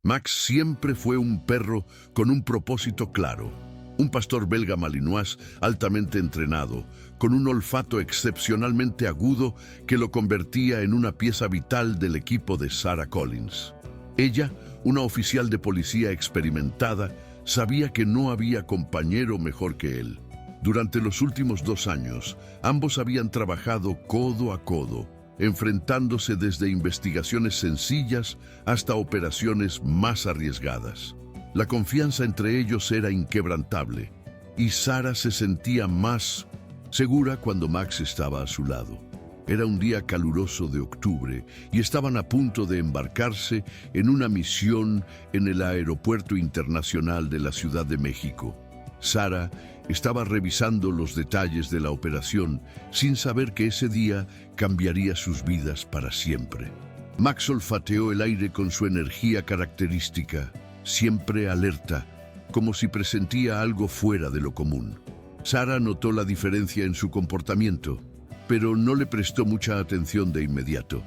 Max siempre fue un perro con un propósito claro. Un pastor belga malinois altamente entrenado, con un olfato excepcionalmente agudo que lo convertía en una pieza vital del equipo de Sarah Collins. Ella, una oficial de policía experimentada, sabía que no había compañero mejor que él. Durante los últimos 2 años, ambos habían trabajado codo a codo, enfrentándose desde investigaciones sencillas hasta operaciones más arriesgadas. La confianza entre ellos era inquebrantable, y Sarah se sentía más segura cuando Max estaba a su lado. Era un día caluroso de octubre y estaban a punto de embarcarse en una misión en el Aeropuerto Internacional de la Ciudad de México. Sarah estaba revisando los detalles de la operación sin saber que ese día cambiaría sus vidas para siempre. Max olfateó el aire con su energía característica, siempre alerta, como si presentía algo fuera de lo común. Sarah notó la diferencia en su comportamiento, pero no le prestó mucha atención de inmediato.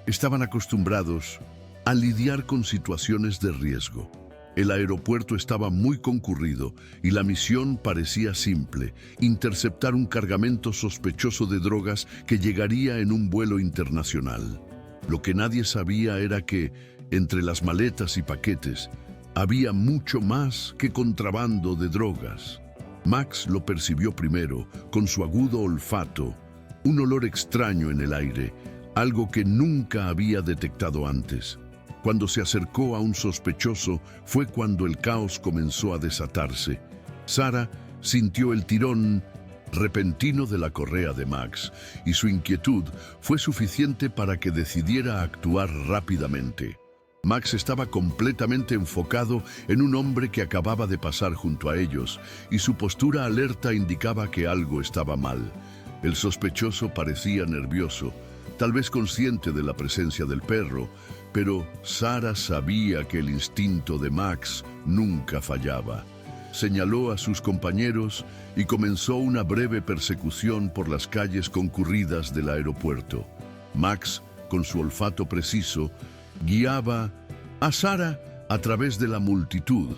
Estaban acostumbrados a lidiar con situaciones de riesgo. El aeropuerto estaba muy concurrido y la misión parecía simple: interceptar un cargamento sospechoso de drogas que llegaría en un vuelo internacional. Lo que nadie sabía era que, entre las maletas y paquetes, había mucho más que contrabando de drogas. Max lo percibió primero, con su agudo olfato, un olor extraño en el aire, algo que nunca había detectado antes. Cuando se acercó a un sospechoso fue cuando el caos comenzó a desatarse. Sarah sintió el tirón repentino de la correa de Max, y su inquietud fue suficiente para que decidiera actuar rápidamente. Max estaba completamente enfocado en un hombre que acababa de pasar junto a ellos, y su postura alerta indicaba que algo estaba mal. El sospechoso parecía nervioso, tal vez consciente de la presencia del perro, pero Sarah sabía que el instinto de Max nunca fallaba. Señaló a sus compañeros y comenzó una breve persecución por las calles concurridas del aeropuerto. Max, con su olfato preciso, guiaba a Sarah a través de la multitud,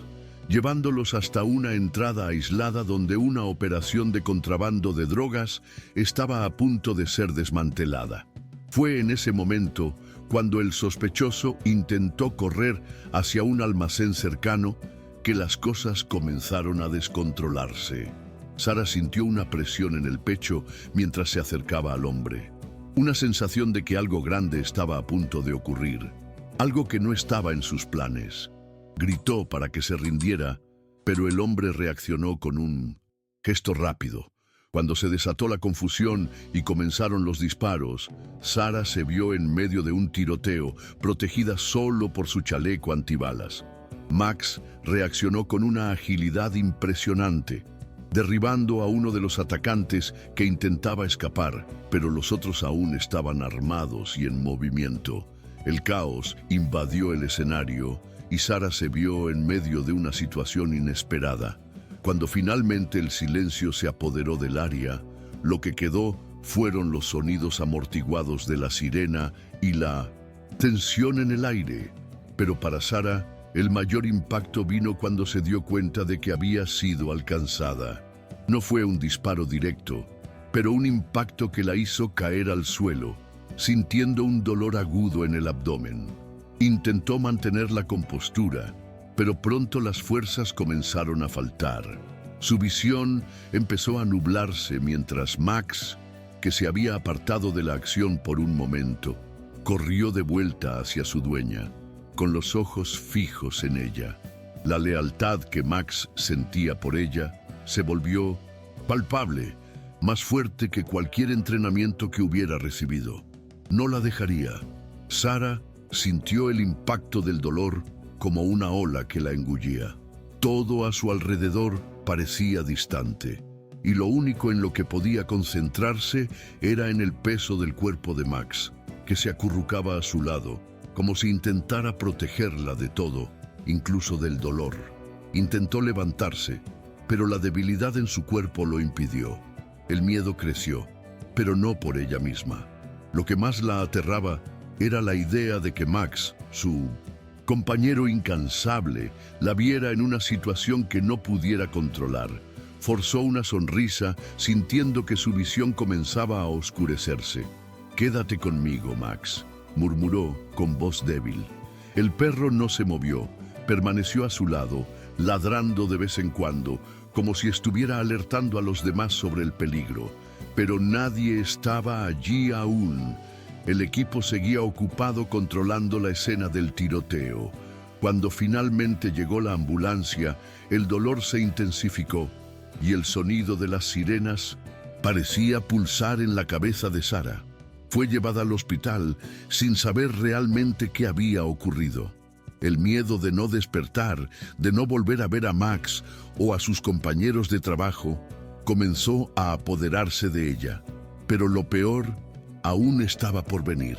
llevándolos hasta una entrada aislada donde una operación de contrabando de drogas estaba a punto de ser desmantelada. Fue en ese momento cuando el sospechoso intentó correr hacia un almacén cercano que las cosas comenzaron a descontrolarse. Sarah sintió una presión en el pecho mientras se acercaba al hombre. Una sensación de que algo grande estaba a punto de ocurrir, algo que no estaba en sus planes. Gritó para que se rindiera, pero el hombre reaccionó con un gesto rápido. Cuando se desató la confusión y comenzaron los disparos, Sarah se vio en medio de un tiroteo, protegida solo por su chaleco antibalas. Max reaccionó con una agilidad impresionante, derribando a uno de los atacantes que intentaba escapar, pero los otros aún estaban armados y en movimiento. El caos invadió el escenario y Sarah se vio en medio de una situación inesperada. Cuando finalmente el silencio se apoderó del área, lo que quedó fueron los sonidos amortiguados de la sirena y la tensión en el aire. Pero para Sarah, el mayor impacto vino cuando se dio cuenta de que había sido alcanzada. No fue un disparo directo, pero un impacto que la hizo caer al suelo, sintiendo un dolor agudo en el abdomen. Intentó mantener la compostura, pero pronto las fuerzas comenzaron a faltar. Su visión empezó a nublarse mientras Max, que se había apartado de la acción por un momento, corrió de vuelta hacia su dueña, con los ojos fijos en ella. La lealtad que Max sentía por ella se volvió palpable, más fuerte que cualquier entrenamiento que hubiera recibido. No la dejaría. Sarah sintió el impacto del dolor como una ola que la engullía. Todo a su alrededor parecía distante, y lo único en lo que podía concentrarse era en el peso del cuerpo de Max, que se acurrucaba a su lado, como si intentara protegerla de todo, incluso del dolor. Intentó levantarse, pero la debilidad en su cuerpo lo impidió. El miedo creció, pero no por ella misma. Lo que más la aterraba era la idea de que Max, su compañero incansable, la viera en una situación que no pudiera controlar. Forzó una sonrisa, sintiendo que su visión comenzaba a oscurecerse. «Quédate conmigo, Max», murmuró con voz débil. El perro no se movió, permaneció a su lado, ladrando de vez en cuando, como si estuviera alertando a los demás sobre el peligro. Pero nadie estaba allí aún. El equipo seguía ocupado controlando la escena del tiroteo. Cuando finalmente llegó la ambulancia, el dolor se intensificó y el sonido de las sirenas parecía pulsar en la cabeza de Sarah. Fue llevada al hospital sin saber realmente qué había ocurrido. El miedo de no despertar, de no volver a ver a Max o a sus compañeros de trabajo, comenzó a apoderarse de ella. Pero lo peor aún estaba por venir.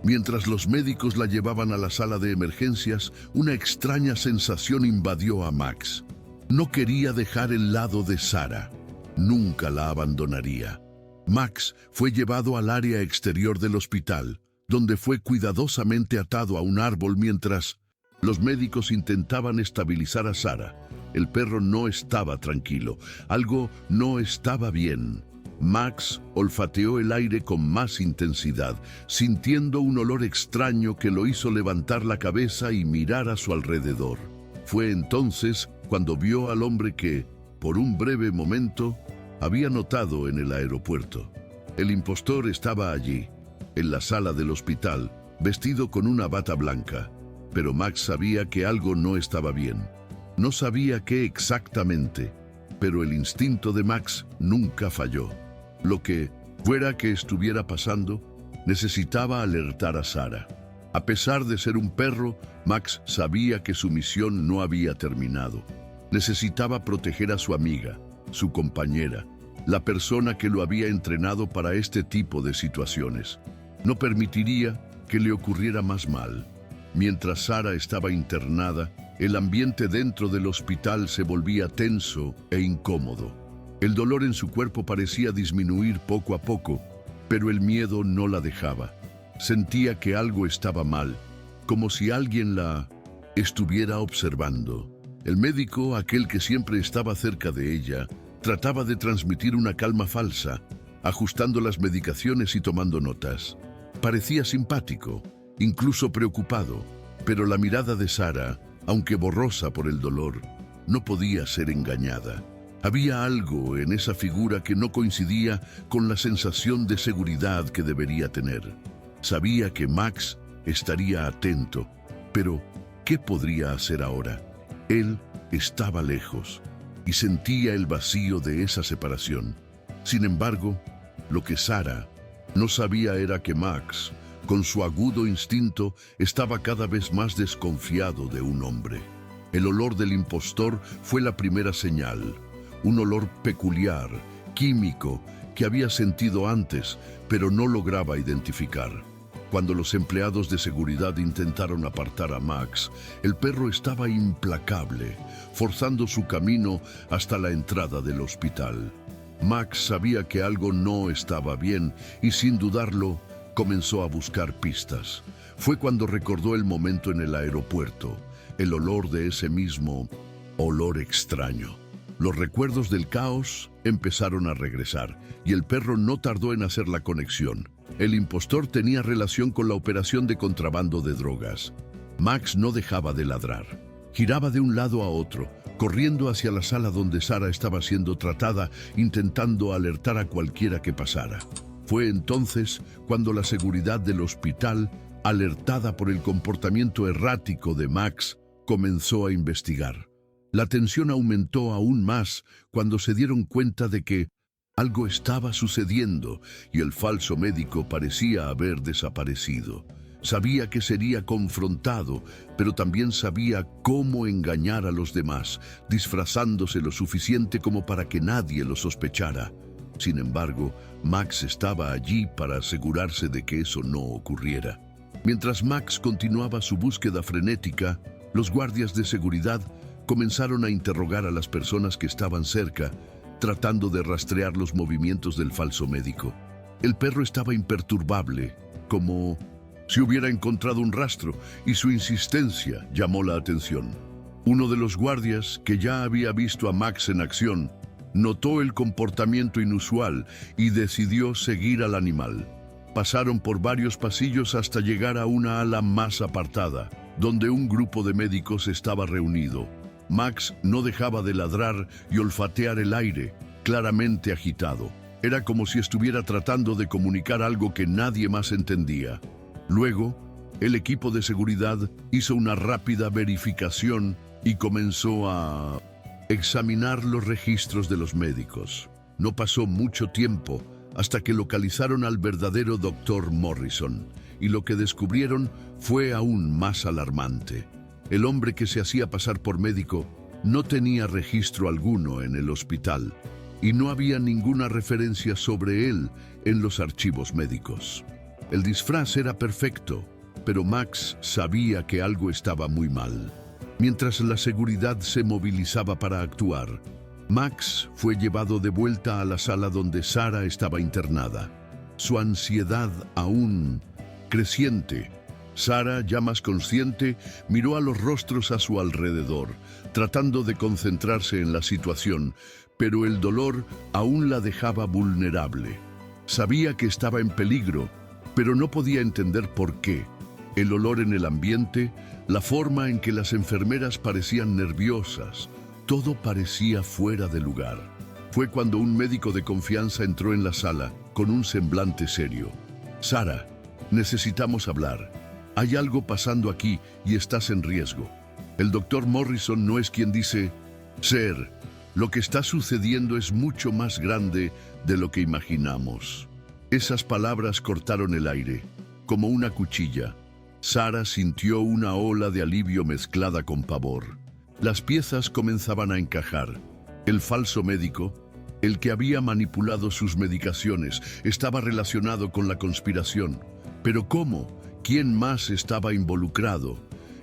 Mientras los médicos la llevaban a la sala de emergencias, una extraña sensación invadió a Max. No quería dejar el lado de Sarah. Nunca la abandonaría. Max fue llevado al área exterior del hospital, donde fue cuidadosamente atado a un árbol mientras los médicos intentaban estabilizar a Sarah. El perro no estaba tranquilo. Algo no estaba bien. Max olfateó el aire con más intensidad, sintiendo un olor extraño que lo hizo levantar la cabeza y mirar a su alrededor. Fue entonces cuando vio al hombre que, por un breve momento, había notado en el aeropuerto. El impostor estaba allí, en la sala del hospital, vestido con una bata blanca. Pero Max sabía que algo no estaba bien. No sabía qué exactamente, pero el instinto de Max nunca falló. Lo que fuera que estuviera pasando, necesitaba alertar a Sarah. A pesar de ser un perro, Max sabía que su misión no había terminado. Necesitaba proteger a su amiga, su compañera, la persona que lo había entrenado para este tipo de situaciones. No permitiría que le ocurriera más mal. Mientras Sarah estaba internada, el ambiente dentro del hospital se volvía tenso e incómodo. El dolor en su cuerpo parecía disminuir poco a poco, pero el miedo no la dejaba. Sentía que algo estaba mal, como si alguien la estuviera observando. El médico, aquel que siempre estaba cerca de ella, trataba de transmitir una calma falsa, ajustando las medicaciones y tomando notas. Parecía simpático, incluso preocupado, pero la mirada de Sarah, aunque borrosa por el dolor, no podía ser engañada. Había algo en esa figura que no coincidía con la sensación de seguridad que debería tener. Sabía que Max estaría atento, pero ¿qué podría hacer ahora? Él estaba lejos y sentía el vacío de esa separación. Sin embargo, lo que Sarah no sabía era que Max, con su agudo instinto, estaba cada vez más desconfiado de un hombre. El olor del impostor fue la primera señal, un olor peculiar, químico, que había sentido antes, pero no lograba identificar. Cuando los empleados de seguridad intentaron apartar a Max, el perro estaba implacable, forzando su camino hasta la entrada del hospital. Max sabía que algo no estaba bien y, sin dudarlo, comenzó a buscar pistas. Fue cuando recordó el momento en el aeropuerto, el olor de ese mismo olor extraño. Los recuerdos del caos empezaron a regresar y el perro no tardó en hacer la conexión. El impostor tenía relación con la operación de contrabando de drogas. Max no dejaba de ladrar. Giraba de un lado a otro, corriendo hacia la sala donde Sarah estaba siendo tratada, intentando alertar a cualquiera que pasara. Fue entonces cuando la seguridad del hospital, alertada por el comportamiento errático de Max, comenzó a investigar. La tensión aumentó aún más cuando se dieron cuenta de que algo estaba sucediendo y el falso médico parecía haber desaparecido. Sabía que sería confrontado, pero también sabía cómo engañar a los demás, disfrazándose lo suficiente como para que nadie lo sospechara. Sin embargo, Max estaba allí para asegurarse de que eso no ocurriera. Mientras Max continuaba su búsqueda frenética, los guardias de seguridad comenzaron a interrogar a las personas que estaban cerca, tratando de rastrear los movimientos del falso médico. El perro estaba imperturbable, como si hubiera encontrado un rastro, y su insistencia llamó la atención. Uno de los guardias, que ya había visto a Max en acción, notó el comportamiento inusual y decidió seguir al animal. Pasaron por varios pasillos hasta llegar a una ala más apartada, donde un grupo de médicos estaba reunido. Max no dejaba de ladrar y olfatear el aire, claramente agitado. Era como si estuviera tratando de comunicar algo que nadie más entendía. Luego, el equipo de seguridad hizo una rápida verificación y comenzó a examinar los registros de los médicos. No pasó mucho tiempo hasta que localizaron al verdadero Dr. Morrison, y lo que descubrieron fue aún más alarmante. El hombre que se hacía pasar por médico no tenía registro alguno en el hospital, y no había ninguna referencia sobre él en los archivos médicos. El disfraz era perfecto, pero Max sabía que algo estaba muy mal. Mientras la seguridad se movilizaba para actuar, Max fue llevado de vuelta a la sala donde Sarah estaba internada. Su ansiedad aún creciente. Sarah, ya más consciente, miró a los rostros a su alrededor, tratando de concentrarse en la situación, pero el dolor aún la dejaba vulnerable. Sabía que estaba en peligro, pero no podía entender por qué. El olor en el ambiente, la forma en que las enfermeras parecían nerviosas, todo parecía fuera de lugar. Fue cuando un médico de confianza entró en la sala con un semblante serio. «Sarah, necesitamos hablar. Hay algo pasando aquí y estás en riesgo». El doctor Morrison no es quien dice: «Ser, lo que está sucediendo es mucho más grande de lo que imaginamos». Esas palabras cortaron el aire, como una cuchilla. Sarah sintió una ola de alivio mezclada con pavor. Las piezas comenzaban a encajar. El falso médico, el que había manipulado sus medicaciones, estaba relacionado con la conspiración. ¿Pero cómo? ¿Quién más estaba involucrado?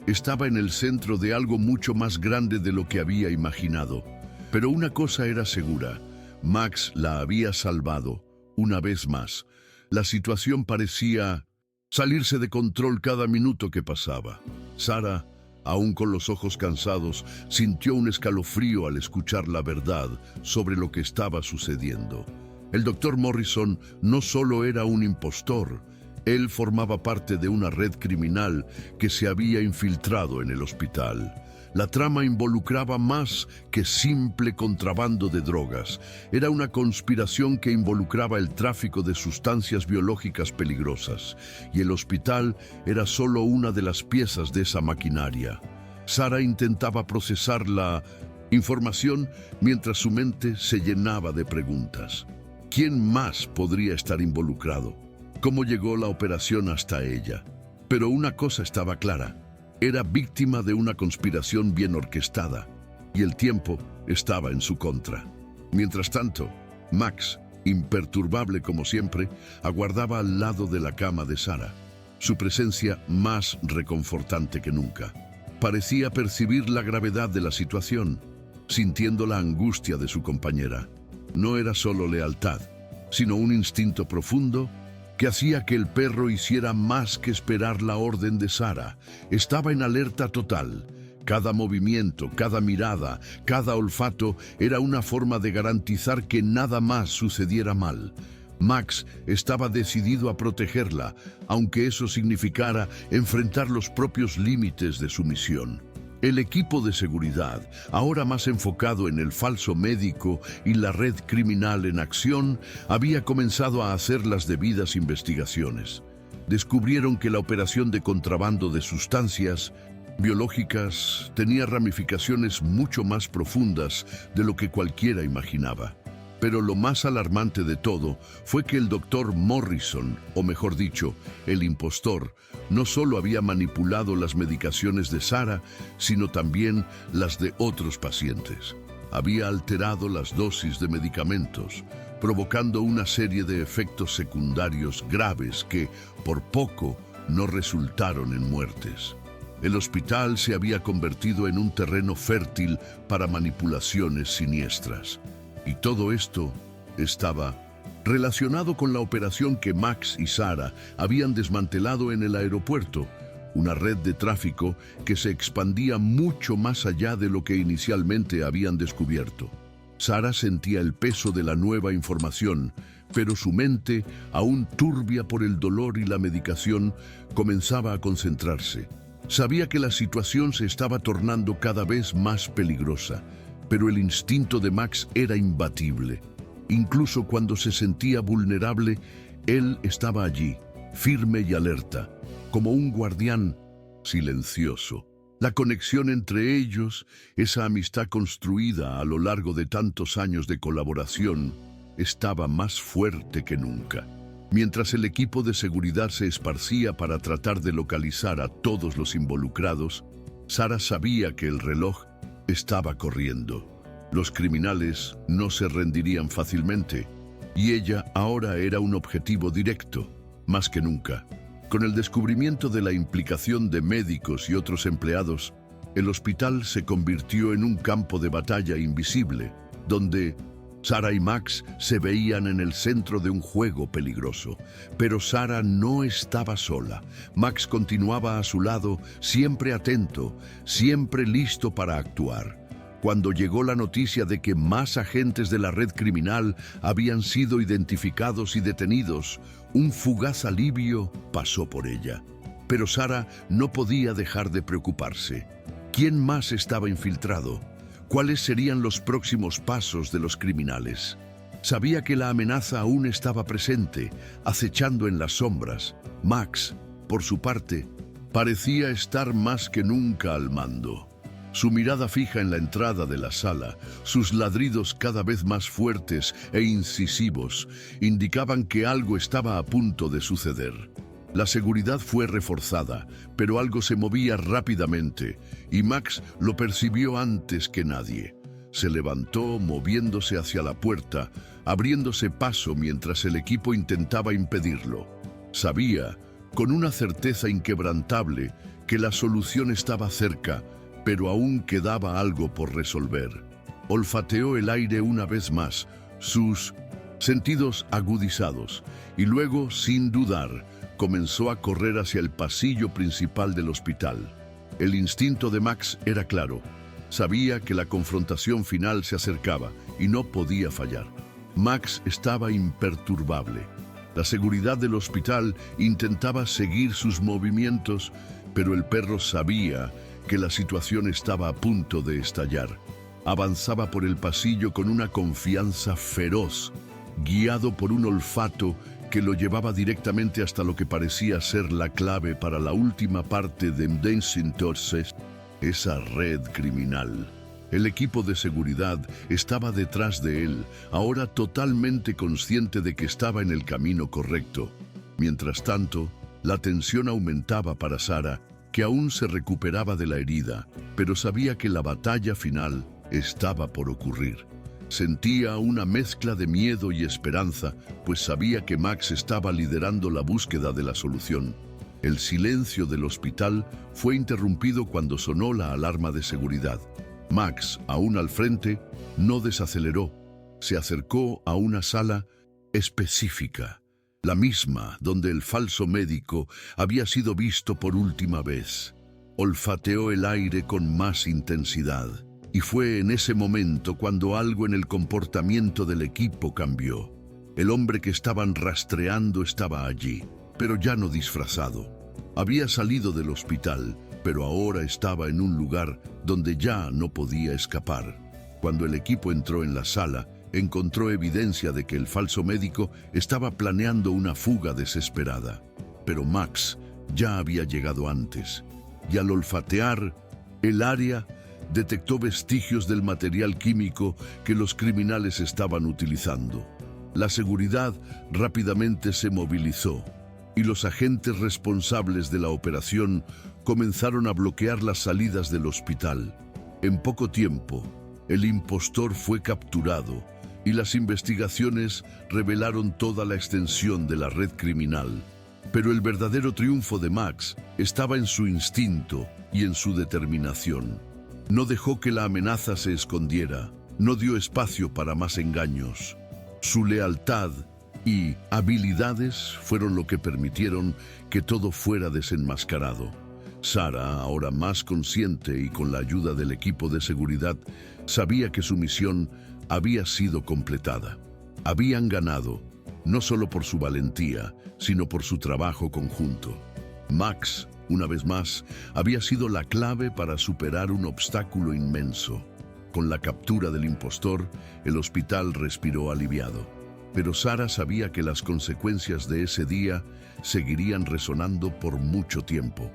Estaba en el centro de algo mucho más grande de lo que había imaginado. Pero una cosa era segura: Max la había salvado. Una vez más, la situación parecía salirse de control cada minuto que pasaba. Sarah, aún con los ojos cansados, sintió un escalofrío al escuchar la verdad sobre lo que estaba sucediendo. El doctor Morrison no solo era un impostor, él formaba parte de una red criminal que se había infiltrado en el hospital. La trama involucraba más que simple contrabando de drogas. Era una conspiración que involucraba el tráfico de sustancias biológicas peligrosas, y el hospital era solo una de las piezas de esa maquinaria. Sarah intentaba procesar la información mientras su mente se llenaba de preguntas. ¿Quién más podría estar involucrado? ¿Cómo llegó la operación hasta ella? Pero una cosa estaba clara: era víctima de una conspiración bien orquestada, y el tiempo estaba en su contra. Mientras tanto, Max, imperturbable como siempre, aguardaba al lado de la cama de Sarah, su presencia más reconfortante que nunca. Parecía percibir la gravedad de la situación, sintiendo la angustia de su compañera. No era solo lealtad, sino un instinto profundo que hacía que el perro hiciera más que esperar la orden de Sarah. Estaba en alerta total. Cada movimiento, cada mirada, cada olfato era una forma de garantizar que nada más sucediera mal. Max estaba decidido a protegerla, aunque eso significara enfrentar los propios límites de su misión. El equipo de seguridad, ahora más enfocado en el falso médico y la red criminal en acción, había comenzado a hacer las debidas investigaciones. Descubrieron que la operación de contrabando de sustancias biológicas tenía ramificaciones mucho más profundas de lo que cualquiera imaginaba. Pero lo más alarmante de todo fue que el doctor Morrison, o mejor dicho, el impostor, no solo había manipulado las medicaciones de Sarah, sino también las de otros pacientes. Había alterado las dosis de medicamentos, provocando una serie de efectos secundarios graves que, por poco, no resultaron en muertes. El hospital se había convertido en un terreno fértil para manipulaciones siniestras. Y todo esto estaba relacionado con la operación que Max y Sarah habían desmantelado en el aeropuerto, una red de tráfico que se expandía mucho más allá de lo que inicialmente habían descubierto. Sarah sentía el peso de la nueva información, pero su mente, aún turbia por el dolor y la medicación, comenzaba a concentrarse. Sabía que la situación se estaba tornando cada vez más peligrosa, pero el instinto de Max era imbatible. Incluso cuando se sentía vulnerable, él estaba allí, firme y alerta, como un guardián silencioso. La conexión entre ellos, esa amistad construida a lo largo de tantos años de colaboración, estaba más fuerte que nunca. Mientras el equipo de seguridad se esparcía para tratar de localizar a todos los involucrados, Sarah sabía que el reloj estaba corriendo. Los criminales no se rendirían fácilmente, y ella ahora era un objetivo directo, más que nunca. Con el descubrimiento de la implicación de médicos y otros empleados, el hospital se convirtió en un campo de batalla invisible, donde Sarah y Max se veían en el centro de un juego peligroso. Pero Sarah no estaba sola. Max continuaba a su lado, siempre atento, siempre listo para actuar. Cuando llegó la noticia de que más agentes de la red criminal habían sido identificados y detenidos, un fugaz alivio pasó por ella. Pero Sarah no podía dejar de preocuparse. ¿Quién más estaba infiltrado? ¿Cuáles serían los próximos pasos de los criminales? Sabía que la amenaza aún estaba presente, acechando en las sombras. Max, por su parte, parecía estar más que nunca al mando. Su mirada fija en la entrada de la sala, sus ladridos cada vez más fuertes e incisivos, indicaban que algo estaba a punto de suceder. La seguridad fue reforzada, pero algo se movía rápidamente, y Max lo percibió antes que nadie. Se levantó, moviéndose hacia la puerta, abriéndose paso mientras el equipo intentaba impedirlo. Sabía, con una certeza inquebrantable, que la solución estaba cerca, pero aún quedaba algo por resolver. Olfateó el aire una vez más, sus sentidos agudizados, y luego, sin dudar, comenzó a correr hacia el pasillo principal del hospital. El instinto de Max era claro. Sabía que la confrontación final se acercaba y no podía fallar. Max estaba imperturbable. La seguridad del hospital intentaba seguir sus movimientos, pero el perro sabía que la situación estaba a punto de estallar. Avanzaba por el pasillo con una confianza feroz, guiado por un olfato que lo llevaba directamente hasta lo que parecía ser la clave para la última parte de entonces, esa red criminal. El equipo de seguridad estaba detrás de él, ahora totalmente consciente de que estaba en el camino correcto. Mientras tanto, la tensión aumentaba para Sarah, que aún se recuperaba de la herida, pero sabía que la batalla final estaba por ocurrir. Sentía una mezcla de miedo y esperanza, pues sabía que Max estaba liderando la búsqueda de la solución. El silencio del hospital fue interrumpido cuando sonó la alarma de seguridad. Max, aún al frente, no desaceleró. Se acercó a una sala específica, la misma donde el falso médico había sido visto por última vez. Olfateó el aire con más intensidad, y fue en ese momento cuando algo en el comportamiento del equipo cambió. El hombre que estaban rastreando estaba allí, pero ya no disfrazado. Había salido del hospital, pero ahora estaba en un lugar donde ya no podía escapar. Cuando el equipo entró en la sala, encontró evidencia de que el falso médico estaba planeando una fuga desesperada. Pero Max ya había llegado antes, y al olfatear el área, detectó vestigios del material químico que los criminales estaban utilizando. La seguridad rápidamente se movilizó, y los agentes responsables de la operación comenzaron a bloquear las salidas del hospital. En poco tiempo, el impostor fue capturado, y las investigaciones revelaron toda la extensión de la red criminal. Pero el verdadero triunfo de Max estaba en su instinto y en su determinación. No dejó que la amenaza se escondiera, no dio espacio para más engaños. Su lealtad y habilidades fueron lo que permitieron que todo fuera desenmascarado. Sara, ahora más consciente y con la ayuda del equipo de seguridad, sabía que su misión había sido completada. Habían ganado, no solo por su valentía, sino por su trabajo conjunto. Max, una vez más, había sido la clave para superar un obstáculo inmenso. Con la captura del impostor, el hospital respiró aliviado. Pero Sara sabía que las consecuencias de ese día seguirían resonando por mucho tiempo.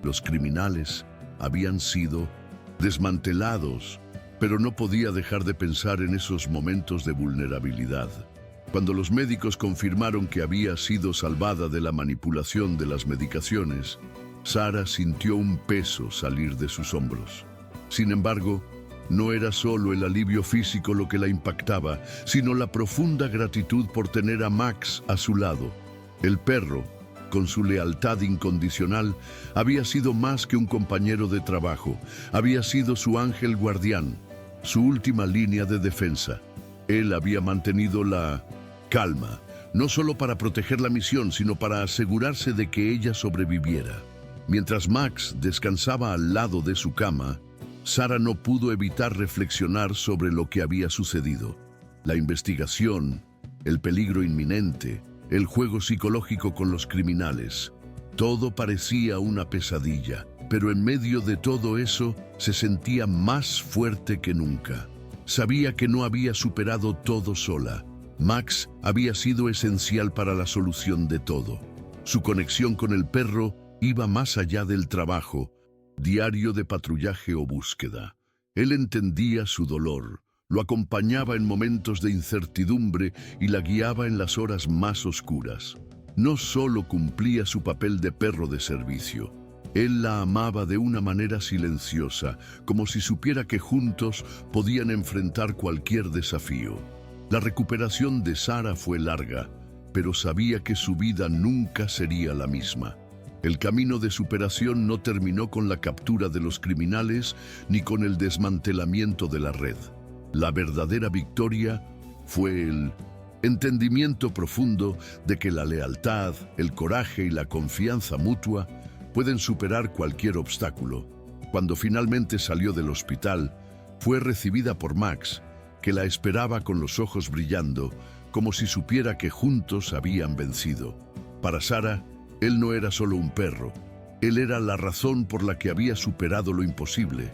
Los criminales habían sido desmantelados, pero no podía dejar de pensar en esos momentos de vulnerabilidad. Cuando los médicos confirmaron que había sido salvada de la manipulación de las medicaciones, Sara sintió un peso salir de sus hombros. Sin embargo, no era solo el alivio físico lo que la impactaba, sino la profunda gratitud por tener a Max a su lado. El perro, con su lealtad incondicional, había sido más que un compañero de trabajo, había sido su ángel guardián, su última línea de defensa. Él había mantenido la calma, no solo para proteger la misión, sino para asegurarse de que ella sobreviviera. Mientras Max descansaba al lado de su cama, Sara no pudo evitar reflexionar sobre lo que había sucedido. La investigación, el peligro inminente, el juego psicológico con los criminales. Todo parecía una pesadilla, pero en medio de todo eso se sentía más fuerte que nunca. Sabía que no había superado todo sola. Max había sido esencial para la solución de todo. Su conexión con el perro iba más allá del trabajo diario de patrullaje o búsqueda. Él entendía su dolor, lo acompañaba en momentos de incertidumbre y la guiaba en las horas más oscuras. No solo cumplía su papel de perro de servicio, él la amaba de una manera silenciosa, como si supiera que juntos podían enfrentar cualquier desafío. La recuperación de Sara fue larga, pero sabía que su vida nunca sería la misma. El camino de superación no terminó con la captura de los criminales ni con el desmantelamiento de la red. La verdadera victoria fue el entendimiento profundo de que la lealtad, el coraje y la confianza mutua pueden superar cualquier obstáculo. Cuando finalmente salió del hospital, fue recibida por Max, que la esperaba con los ojos brillando, como si supiera que juntos habían vencido. Para Sara, él no era solo un perro, él era la razón por la que había superado lo imposible.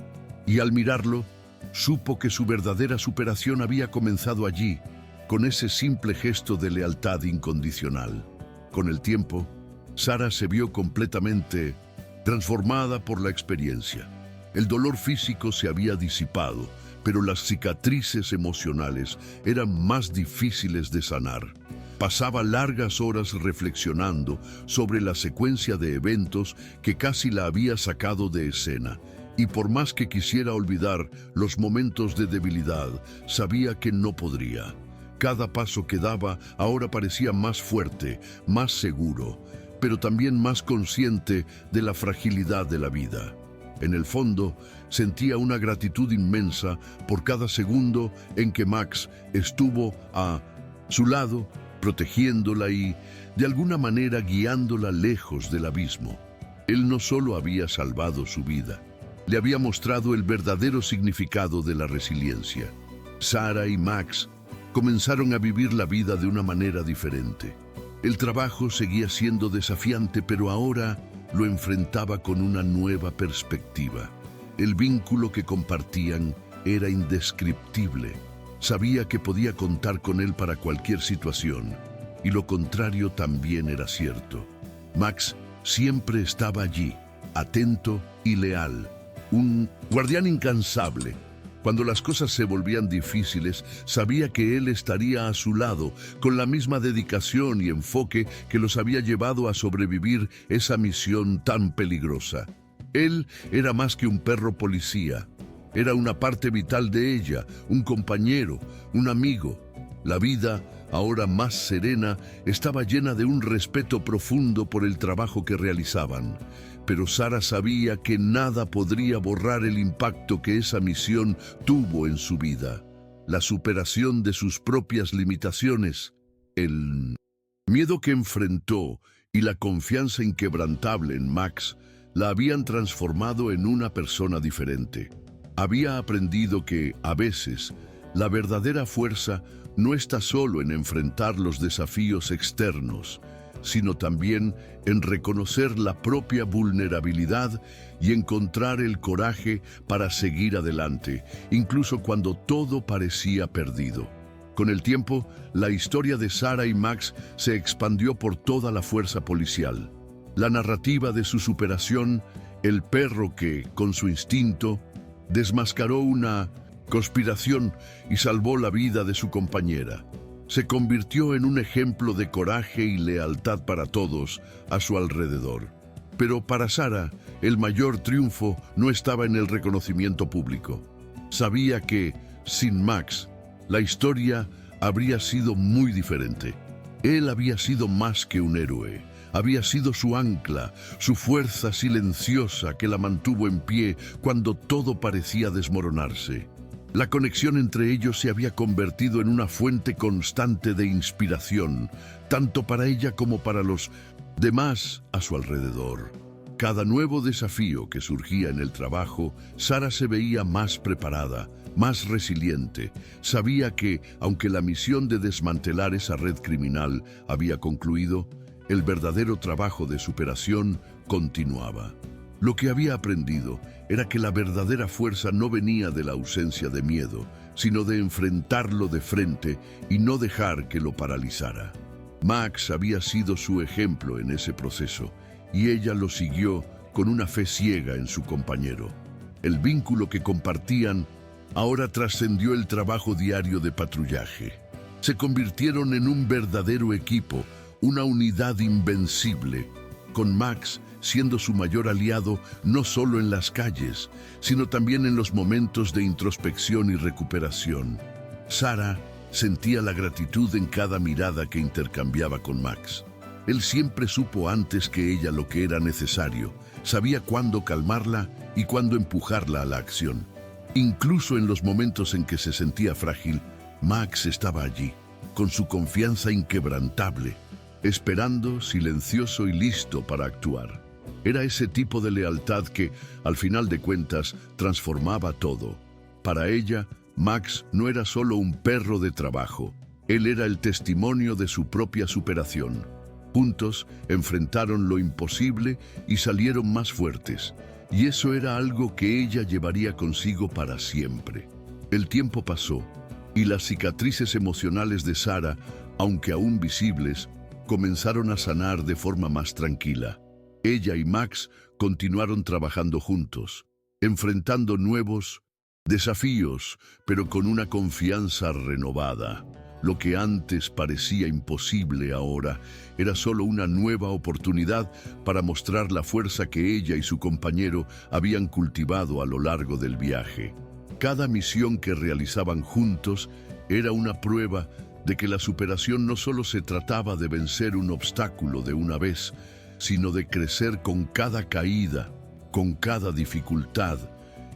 Y al mirarlo, supo que su verdadera superación había comenzado allí, con ese simple gesto de lealtad incondicional. Con el tiempo, Sara se vio completamente transformada por la experiencia. El dolor físico se había disipado, pero las cicatrices emocionales eran más difíciles de sanar. Pasaba largas horas reflexionando sobre la secuencia de eventos que casi la había sacado de escena, y por más que quisiera olvidar los momentos de debilidad, sabía que no podría. Cada paso que daba ahora parecía más fuerte, más seguro, pero también más consciente de la fragilidad de la vida. En el fondo, sentía una gratitud inmensa por cada segundo en que Max estuvo a su lado, protegiéndola y, de alguna manera, guiándola lejos del abismo. Él no solo había salvado su vida, le había mostrado el verdadero significado de la resiliencia. Sara y Max comenzaron a vivir la vida de una manera diferente. El trabajo seguía siendo desafiante, pero ahora lo enfrentaba con una nueva perspectiva. El vínculo que compartían era indescriptible. Sabía que podía contar con él para cualquier situación, y lo contrario también era cierto. Max siempre estaba allí, atento y leal, un guardián incansable. Cuando las cosas se volvían difíciles, sabía que él estaría a su lado, con la misma dedicación y enfoque que los había llevado a sobrevivir esa misión tan peligrosa. Él era más que un perro policía. Era una parte vital de ella, un compañero, un amigo. La vida, ahora más serena, estaba llena de un respeto profundo por el trabajo que realizaban. Pero Sara sabía que nada podría borrar el impacto que esa misión tuvo en su vida. La superación de sus propias limitaciones. El miedo que enfrentó y la confianza inquebrantable en Max la habían transformado en una persona diferente. Había aprendido que, a veces, la verdadera fuerza no está solo en enfrentar los desafíos externos, sino también en reconocer la propia vulnerabilidad y encontrar el coraje para seguir adelante, incluso cuando todo parecía perdido. Con el tiempo, la historia de Sarah y Max se expandió por toda la fuerza policial. La narrativa de su superación, el perro que, con su instinto, desmascaró una conspiración y salvó la vida de su compañera, se convirtió en un ejemplo de coraje y lealtad para todos a su alrededor. Pero para Sarah, el mayor triunfo no estaba en el reconocimiento público. Sabía que, sin Max, la historia habría sido muy diferente. Él había sido más que un héroe. Había sido su ancla, su fuerza silenciosa que la mantuvo en pie cuando todo parecía desmoronarse. La conexión entre ellos se había convertido en una fuente constante de inspiración, tanto para ella como para los demás a su alrededor. Cada nuevo desafío que surgía en el trabajo, Sarah se veía más preparada, más resiliente. Sabía que, aunque la misión de desmantelar esa red criminal había concluido, el verdadero trabajo de superación continuaba. Lo que había aprendido era que la verdadera fuerza no venía de la ausencia de miedo, sino de enfrentarlo de frente y no dejar que lo paralizara. Max había sido su ejemplo en ese proceso, y ella lo siguió con una fe ciega en su compañero. El vínculo que compartían ahora trascendió el trabajo diario de patrullaje. Se convirtieron en un verdadero equipo, una unidad invencible, con Max siendo su mayor aliado no solo en las calles, sino también en los momentos de introspección y recuperación. Sarah sentía la gratitud en cada mirada que intercambiaba con Max. Él siempre supo antes que ella lo que era necesario, sabía cuándo calmarla y cuándo empujarla a la acción. Incluso en los momentos en que se sentía frágil, Max estaba allí, con su confianza inquebrantable, esperando, silencioso y listo para actuar. Era ese tipo de lealtad que, al final de cuentas, transformaba todo. Para ella, Max no era solo un perro de trabajo, él era el testimonio de su propia superación. Juntos enfrentaron lo imposible y salieron más fuertes, y eso era algo que ella llevaría consigo para siempre. El tiempo pasó, y las cicatrices emocionales de Sarah, aunque aún visibles, comenzaron a sanar de forma más tranquila. Ella y Max continuaron trabajando juntos, enfrentando nuevos desafíos, pero con una confianza renovada. Lo que antes parecía imposible ahora era solo una nueva oportunidad para mostrar la fuerza que ella y su compañero habían cultivado a lo largo del viaje. Cada misión que realizaban juntos era una prueba de que la superación no solo se trataba de vencer un obstáculo de una vez, sino de crecer con cada caída, con cada dificultad,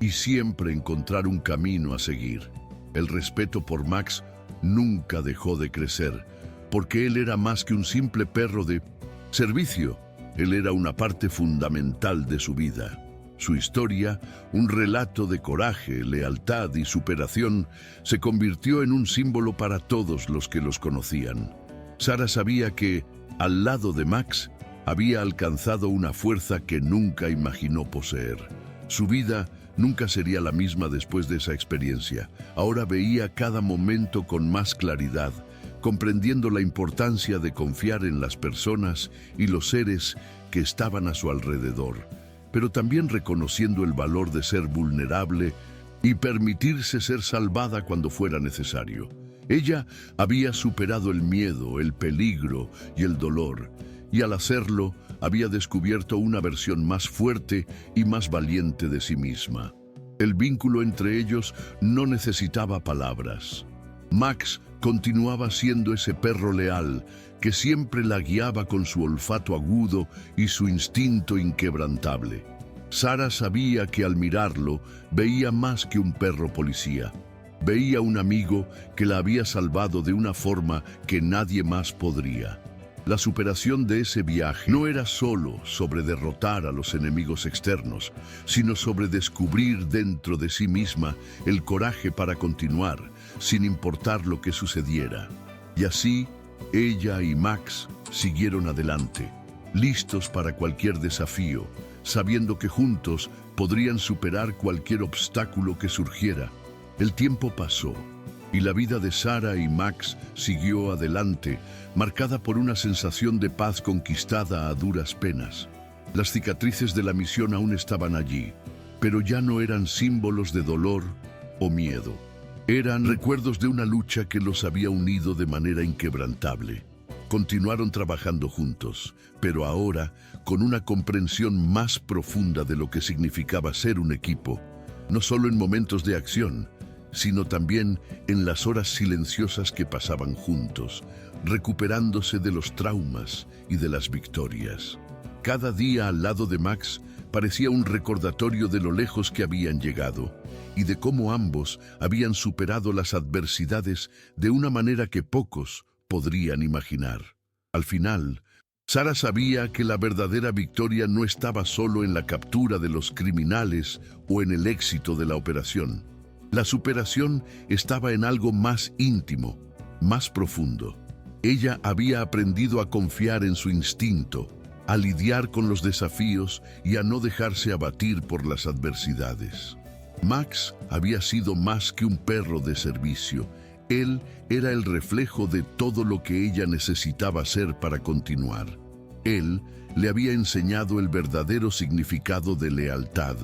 y siempre encontrar un camino a seguir. El respeto por Max nunca dejó de crecer, porque él era más que un simple perro de servicio. Él era una parte fundamental de su vida. Su historia, un relato de coraje, lealtad y superación, se convirtió en un símbolo para todos los que los conocían. Sarah sabía que, al lado de Max, había alcanzado una fuerza que nunca imaginó poseer. Su vida nunca sería la misma después de esa experiencia. Ahora veía cada momento con más claridad, comprendiendo la importancia de confiar en las personas y los seres que estaban a su alrededor, pero también reconociendo el valor de ser vulnerable y permitirse ser salvada cuando fuera necesario. Ella había superado el miedo, el peligro y el dolor, y al hacerlo, había descubierto una versión más fuerte y más valiente de sí misma. El vínculo entre ellos no necesitaba palabras. Max continuaba siendo ese perro leal que siempre la guiaba con su olfato agudo y su instinto inquebrantable. Sarah sabía que al mirarlo veía más que un perro policía. Veía un amigo que la había salvado de una forma que nadie más podría. La superación de ese viaje no era solo sobre derrotar a los enemigos externos, sino sobre descubrir dentro de sí misma el coraje para continuar, sin importar lo que sucediera. Y así, ella y Max siguieron adelante, listos para cualquier desafío, sabiendo que juntos podrían superar cualquier obstáculo que surgiera. El tiempo pasó, y la vida de Sarah y Max siguió adelante, marcada por una sensación de paz conquistada a duras penas. Las cicatrices de la misión aún estaban allí, pero ya no eran símbolos de dolor o miedo. Eran recuerdos de una lucha que los había unido de manera inquebrantable. Continuaron trabajando juntos, pero ahora con una comprensión más profunda de lo que significaba ser un equipo, no solo en momentos de acción, sino también en las horas silenciosas que pasaban juntos, recuperándose de los traumas y de las victorias. Cada día al lado de Max parecía un recordatorio de lo lejos que habían llegado y de cómo ambos habían superado las adversidades de una manera que pocos podrían imaginar. Al final, Sarah sabía que la verdadera victoria no estaba solo en la captura de los criminales o en el éxito de la operación. La superación estaba en algo más íntimo, más profundo. Ella había aprendido a confiar en su instinto, a lidiar con los desafíos y a no dejarse abatir por las adversidades. Max había sido más que un perro de servicio. Él era el reflejo de todo lo que ella necesitaba ser para continuar. Él le había enseñado el verdadero significado de lealtad,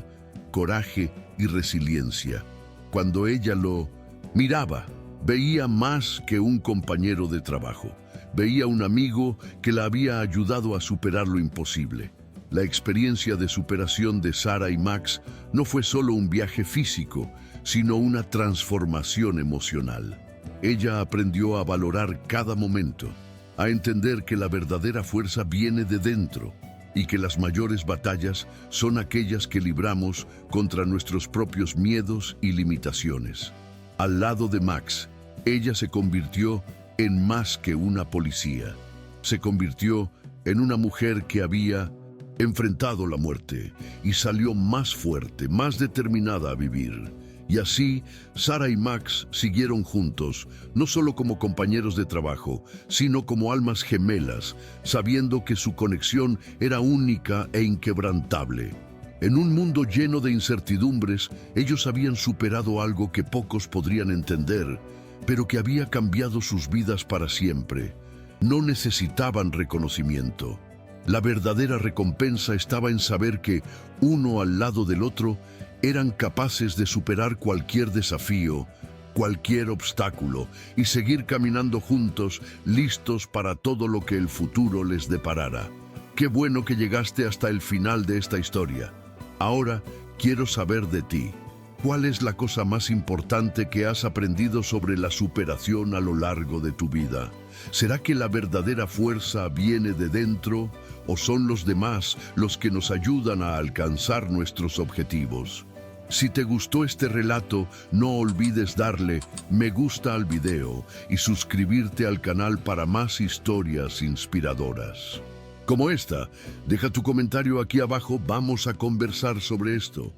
coraje y resiliencia. Cuando ella lo miraba, veía más que un compañero de trabajo. Veía un amigo que la había ayudado a superar lo imposible. La experiencia de superación de Sarah y Max no fue solo un viaje físico, sino una transformación emocional. Ella aprendió a valorar cada momento, a entender que la verdadera fuerza viene de dentro y que las mayores batallas son aquellas que libramos contra nuestros propios miedos y limitaciones. Al lado de Max, ella se convirtió en más que una policía. Se convirtió en una mujer que había enfrentado la muerte y salió más fuerte, más determinada a vivir. Y así, Sarah y Max siguieron juntos, no solo como compañeros de trabajo, sino como almas gemelas, sabiendo que su conexión era única e inquebrantable. En un mundo lleno de incertidumbres, ellos habían superado algo que pocos podrían entender, pero que había cambiado sus vidas para siempre. No necesitaban reconocimiento. La verdadera recompensa estaba en saber que, uno al lado del otro, eran capaces de superar cualquier desafío, cualquier obstáculo y seguir caminando juntos, listos para todo lo que el futuro les deparara. Qué bueno que llegaste hasta el final de esta historia. Ahora quiero saber de ti. ¿Cuál es la cosa más importante que has aprendido sobre la superación a lo largo de tu vida? ¿Será que la verdadera fuerza viene de dentro o son los demás los que nos ayudan a alcanzar nuestros objetivos? Si te gustó este relato, no olvides darle me gusta al video y suscribirte al canal para más historias inspiradoras. Como esta, deja tu comentario aquí abajo, vamos a conversar sobre esto.